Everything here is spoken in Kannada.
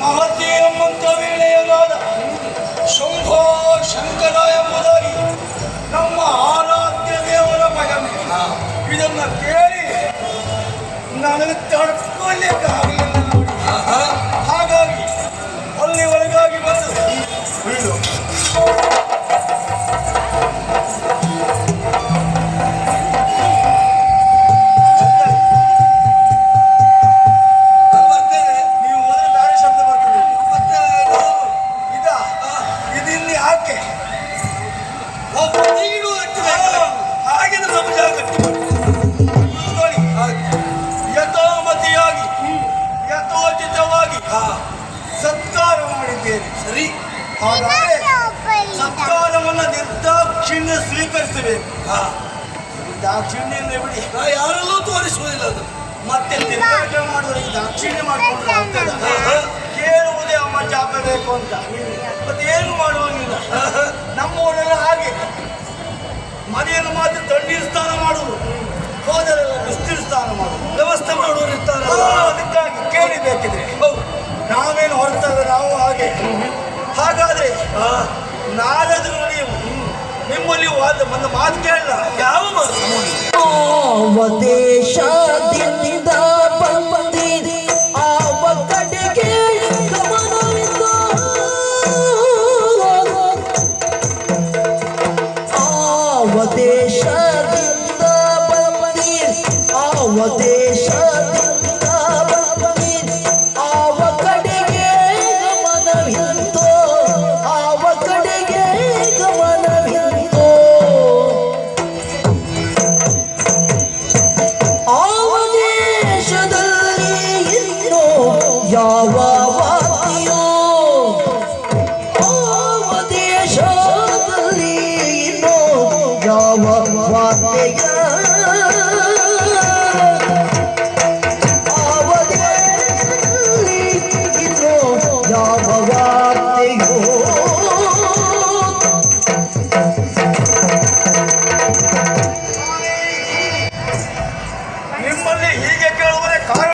ಮಹತಿ ಎಂಬಂತ ವೇಳೆಯಲಾದ ಶಂಭೋ ಶಂಕರ ಎಂಬುದಾಗಿ ನಮ್ಮ ಆರಾಧ್ಯ ದೇವರ ಮಹಿಮೆ. ಇದನ್ನ ಕೇಳಿ ನನಗೆ ತಡ್ಕೊಳ್ಳಿಕ್ಕಾಗಲಿಲ್ಲ ನೋಡಿ. ಹಾಗಾಗಿ ಅಲ್ಲಿ ಒಳಗಾಗಿ ಬಂದು ಬಿಡು. ಸತ್ಕಾರ ಮಾಡಿದ್ದೇನೆ ಸರಿ. ಹಾಗಾದರೆ ಸತ್ಕಾರವನ್ನು ನಿರ್ದಾಕ್ಷಿಣ್ಯ ಸ್ವೀಕರಿಸಬೇಕು. ದಾಕ್ಷಿಣ್ಯ ಬಿಡಿ, ಯಾರಲ್ಲೂ ತೋರಿಸುವುದಿಲ್ಲ. ಅದು ಮತ್ತೆ ತಿರುಗಾಟ ಮಾಡುವವರಿಗೆ ದಾಕ್ಷಿಣ್ಯ ಮಾಡಿಕೊಂಡ್ರೆ ಆಗ್ತದ? ಕೇಳುವುದೇ ಅಮ್ಮ ಜಾಪಬೇಕು ಅಂತ ಮತ್ತೇನು ಮಾಡುವಂಗಿಲ್ಲ. ನಮ್ಮವರೆಲ್ಲ ಹಾಗೆ ಮನೆಯನ್ನು ಮಾತ್ರ ತಣ್ಣೀರು ಸ್ನಾನ ಮಾಡುವುದು, ಹೋದರೆಲ್ಲ ಬಿಸಿನೀರು ಸ್ನಾನ ಮಾಡುವುದು ವ್ಯವಸ್ಥೆ ಮಾಡುವರು ಇರ್ತಾರೆ. ಅದಕ್ಕಾಗಿ ಕೇಳಿಬೇಕಿದ್ರೆ ನಾವೇನು ಹೊರತಾರೆ ನಾವು ಹಾಗೆ. ಹಾಗಾದ್ರೆ ನಾರಾದ್ರೂ ನೀವು ನಿಮ್ಮಲ್ಲಿ ಒಂದು ಮಾತು ಕೇಳಲ್ಲ. ಯಾವ ಮಾತು? ದೇಶದಿಂದ ಬಂದಿದೆ ಆವ ಕಡೆಗೆ ಗಮನವಿಲ್ಲ. ಆವ ದೇಶದಿಂದ ಬಂದಿದೆ ಆವ ದೇಶದಿಂದ ಬಂದಿದೆ ಆವ ಕಡೆಗೆ ಗಮನವಿಲ್ಲ. ಆವ ಕಡೆಗೆ ಗಮನವಿಲ್ಲ. ಆವ ದೇಶದಲ್ಲಿ ಇನ್ನೂ ಯಾವ